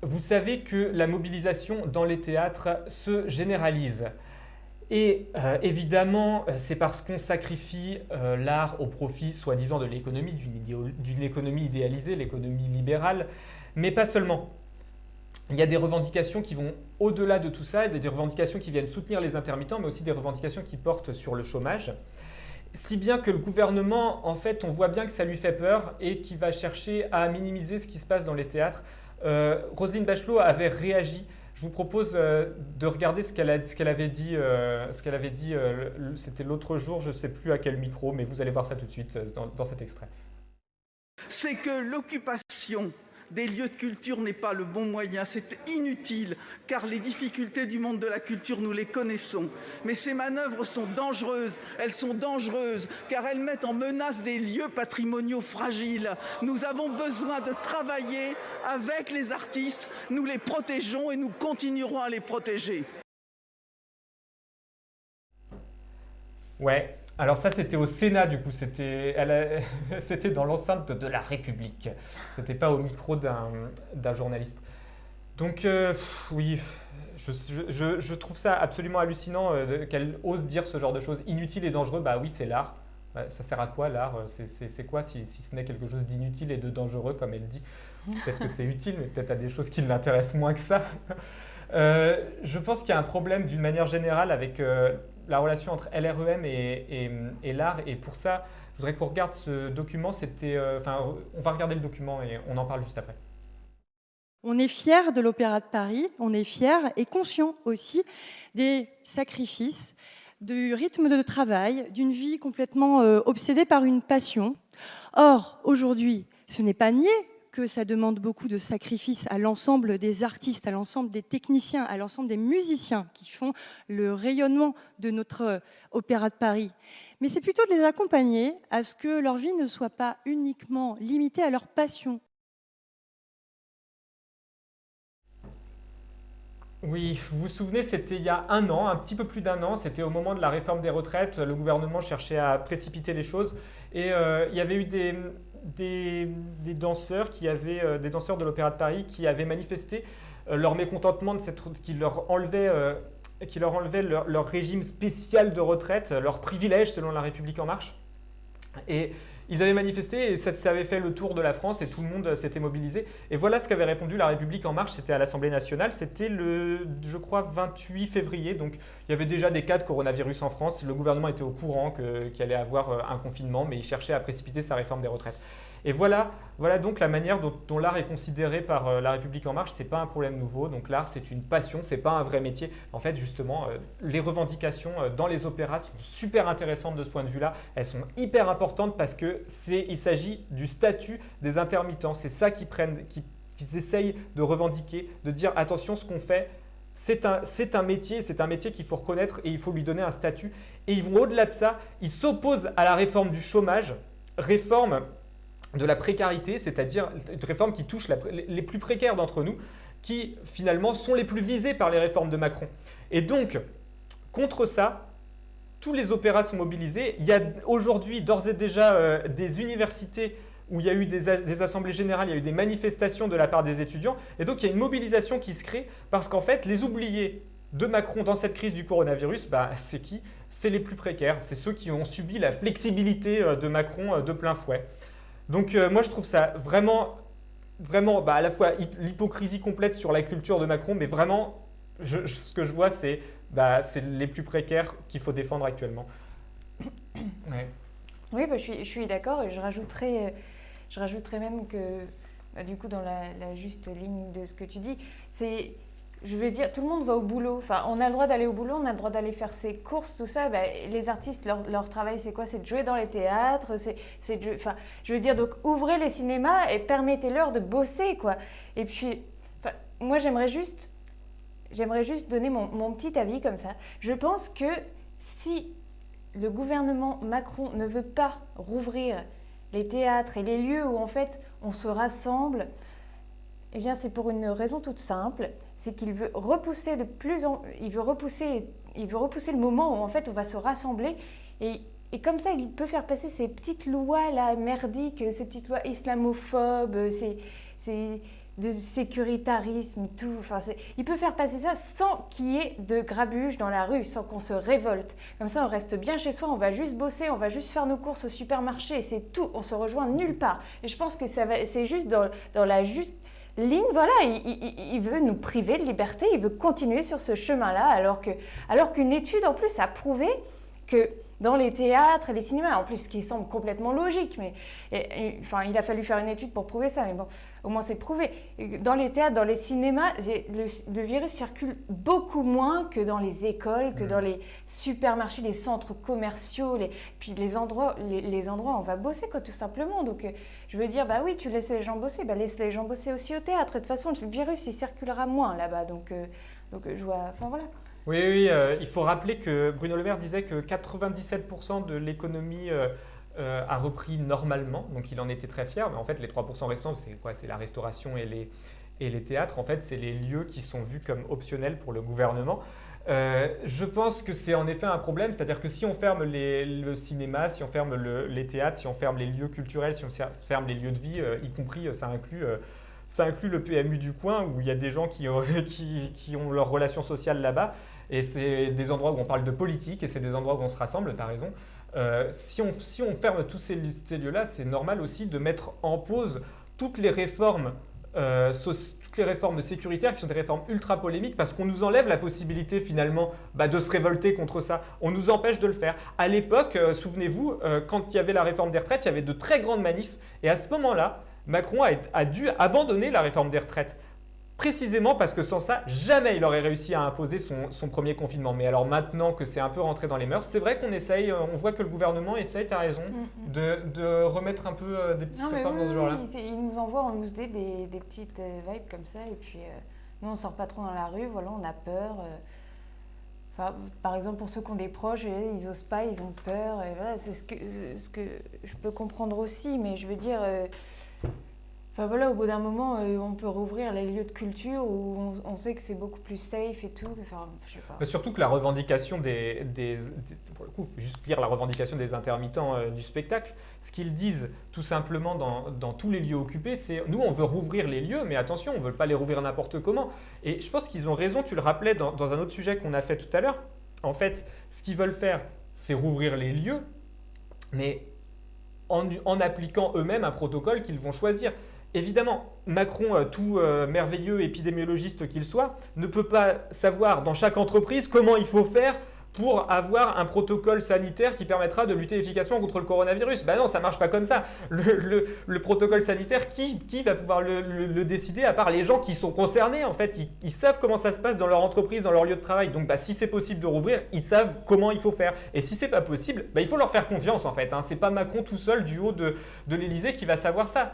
vous savez que la mobilisation dans les théâtres se généralise. Et évidemment, c'est parce qu'on sacrifie l'art au profit, soi-disant, de l'économie, d'une économie idéalisée, l'économie libérale, mais pas seulement. Il y a des revendications qui vont au-delà de tout ça, des revendications qui viennent soutenir les intermittents, mais aussi des revendications qui portent sur le chômage. Si bien que le gouvernement, en fait, on voit bien que ça lui fait peur et qu'il va chercher à minimiser ce qui se passe dans les théâtres. Roselyne Bachelot avait réagi. Je vous propose de regarder ce qu'elle avait dit. C'était l'autre jour, je ne sais plus à quel micro, mais vous allez voir ça tout de suite dans cet extrait. C'est que l'occupation des lieux de culture n'est pas le bon moyen, c'est inutile, car les difficultés du monde de la culture, nous les connaissons. Mais ces manœuvres sont dangereuses, car elles mettent en menace des lieux patrimoniaux fragiles. Nous avons besoin de travailler avec les artistes, nous les protégeons et nous continuerons à les protéger. Ouais, alors ça c'était au Sénat du coup, c'était dans l'enceinte de la République. C'était pas au micro d'un journaliste. Donc oui, je trouve ça absolument hallucinant qu'elle ose dire ce genre de choses. Inutile et dangereux, bah oui c'est l'art. Ouais, ça sert à quoi l'art? C'est quoi si ce n'est quelque chose d'inutile et de dangereux comme elle dit? Peut-être que c'est utile, mais peut-être à des choses qui l'intéressent moins que ça. Je pense qu'il y a un problème d'une manière générale avec la relation entre LREM et l'art. Et pour ça, je voudrais qu'on regarde ce document. On va regarder le document et on en parle juste après. On est fiers de l'Opéra de Paris, on est fiers et conscients aussi des sacrifices, du rythme de travail, d'une vie complètement obsédée par une passion. Or, aujourd'hui, ce n'est pas nier que ça demande beaucoup de sacrifices à l'ensemble des artistes, à l'ensemble des techniciens, à l'ensemble des musiciens qui font le rayonnement de notre Opéra de Paris. Mais c'est plutôt de les accompagner à ce que leur vie ne soit pas uniquement limitée à leur passion. Oui, vous vous souvenez, c'était il y a un an, un petit peu plus d'un an, c'était au moment de la réforme des retraites, le gouvernement cherchait à précipiter les choses et il y avait eu des danseurs des danseurs de l'Opéra de Paris qui avaient manifesté leur mécontentement qui leur enlevait leur régime spécial de retraite, leur privilège selon La République En Marche. Et ils avaient manifesté et ça avait fait le tour de la France et tout le monde s'était mobilisé. Et voilà ce qu'avait répondu La République En Marche, c'était à l'Assemblée nationale, c'était je crois, 28 février. Donc il y avait déjà des cas de coronavirus en France. Le gouvernement était au courant qu'il allait avoir un confinement, mais il cherchait à précipiter sa réforme des retraites. Et voilà donc la manière dont l'art est considéré par La République En Marche. Ce n'est pas un problème nouveau. Donc l'art, c'est une passion, ce n'est pas un vrai métier. En fait, justement, les revendications dans les opéras sont super intéressantes de ce point de vue-là. Elles sont hyper importantes parce qu'il s'agit du statut des intermittents. C'est ça qu'ils essayent de revendiquer, de dire attention, ce qu'on fait, c'est un métier qu'il faut reconnaître et il faut lui donner un statut. Et ils vont au-delà de ça, ils s'opposent à la réforme du chômage, réforme de la précarité, c'est-à-dire une réforme qui touche les plus précaires d'entre nous, qui finalement sont les plus visés par les réformes de Macron. Et donc, contre ça, tous les opéras sont mobilisés. Il y a aujourd'hui d'ores et déjà des universités où il y a eu des assemblées générales, il y a eu des manifestations de la part des étudiants. Et donc, il y a une mobilisation qui se crée parce qu'en fait, les oubliés de Macron dans cette crise du coronavirus, c'est qui? C'est les plus précaires. C'est ceux qui ont subi la flexibilité de Macron de plein fouet. Donc moi je trouve ça vraiment à la fois l'hypocrisie complète sur la culture de Macron, mais vraiment ce que je vois c'est les plus précaires qu'il faut défendre actuellement. Ouais. Oui, je suis d'accord et je rajouterais même que du coup dans la juste ligne de ce que tu dis, je veux dire, tout le monde va au boulot. Enfin, on a le droit d'aller au boulot, on a le droit d'aller faire ses courses, tout ça. Les artistes, leur travail, c'est quoi? C'est de jouer dans les théâtres. Enfin, je veux dire, donc ouvrez les cinémas et permettez-leur de bosser, quoi. Et puis, moi, j'aimerais juste donner mon petit avis comme ça. Je pense que si le gouvernement Macron ne veut pas rouvrir les théâtres et les lieux où en fait on se rassemble, eh bien c'est pour une raison toute simple, c'est qu'il veut repousser il veut repousser le moment où en fait on va se rassembler et comme ça il peut faire passer ces petites lois là merdiques, ces petites lois islamophobes, de sécuritarisme, tout. Enfin, il peut faire passer ça sans qu'il y ait de grabuge dans la rue, sans qu'on se révolte. Comme ça, on reste bien chez soi, on va juste bosser, on va juste faire nos courses au supermarché et c'est tout. On se rejoint nulle part. Et je pense que c'est juste dans la juste ligne, voilà, il veut nous priver de liberté, il veut continuer sur ce chemin-là, alors qu'une étude en plus a prouvé que dans les théâtres et les cinémas, en plus ce qui semble complètement logique, mais enfin, il a fallu faire une étude pour prouver ça, mais bon, au moins c'est prouvé. Dans les théâtres, dans les cinémas, le virus circule beaucoup moins que dans les écoles, que dans les supermarchés, les centres commerciaux, puis les endroits où on va bosser, quoi, tout simplement. Donc je veux dire, bah oui, tu laisses les gens bosser, bah laisse les gens bosser aussi au théâtre. Et de toute façon, le virus, il circulera moins là-bas, donc je vois, enfin voilà. Oui, il faut rappeler que Bruno Le Maire disait que 97% de l'économie a repris normalement, donc il en était très fier, mais en fait les 3% restants, c'est quoi? C'est la restauration et les théâtres, en fait c'est les lieux qui sont vus comme optionnels pour le gouvernement. Je pense que c'est en effet un problème, c'est-à-dire que si on ferme le cinéma, si on ferme les théâtres, si on ferme les lieux culturels, si on ferme les lieux de vie, y compris ça inclut le PMU du coin où il y a des gens qui ont leurs relations sociales là-bas. Et c'est des endroits où on parle de politique et c'est des endroits où on se rassemble, tu as raison. Si on ferme tous ces lieux-là, c'est normal aussi de mettre en pause toutes les réformes sécuritaires qui sont des réformes ultra polémiques parce qu'on nous enlève la possibilité finalement de se révolter contre ça. On nous empêche de le faire. À l'époque, souvenez-vous, quand il y avait la réforme des retraites, il y avait de très grandes manifs et à ce moment-là, Macron a dû abandonner la réforme des retraites. Précisément parce que sans ça, jamais il aurait réussi à imposer son premier confinement. Mais alors maintenant que c'est un peu rentré dans les mœurs, c'est vrai qu'on essaye, on voit que le gouvernement essaye, tu as raison, de remettre un peu des petites réformes dans ce genre-là. Il nous envoie en loose day des petites vibes comme ça et puis nous on sort pas trop dans la rue, voilà, on a peur. Enfin, par exemple pour ceux qui ont des proches, ils osent pas, ils ont peur. Et voilà, c'est ce que je peux comprendre aussi, mais je veux dire... Enfin voilà, au bout d'un moment, on peut rouvrir les lieux de culture où on sait que c'est beaucoup plus safe et tout. Enfin, je sais pas. Mais surtout que la revendication pour le coup, il faut juste lire la revendication des intermittents du spectacle. Ce qu'ils disent tout simplement dans tous les lieux occupés, c'est nous on veut rouvrir les lieux, mais attention, on ne veut pas les rouvrir n'importe comment. Et je pense qu'ils ont raison, tu le rappelais dans un autre sujet qu'on a fait tout à l'heure. En fait, ce qu'ils veulent faire, c'est rouvrir les lieux, mais en appliquant eux-mêmes un protocole qu'ils vont choisir. Évidemment, Macron, tout merveilleux épidémiologiste qu'il soit, ne peut pas savoir dans chaque entreprise comment il faut faire pour avoir un protocole sanitaire qui permettra de lutter efficacement contre le coronavirus. Ben non, ça ne marche pas comme ça. Le protocole sanitaire, qui va pouvoir le décider à part les gens qui sont concernés? En fait, ils savent comment ça se passe dans leur entreprise, dans leur lieu de travail. Donc, si c'est possible de rouvrir, ils savent comment il faut faire. Et si ce n'est pas possible, il faut leur faire confiance en fait. Ce n'est pas Macron tout seul du haut de l'Élysée qui va savoir ça.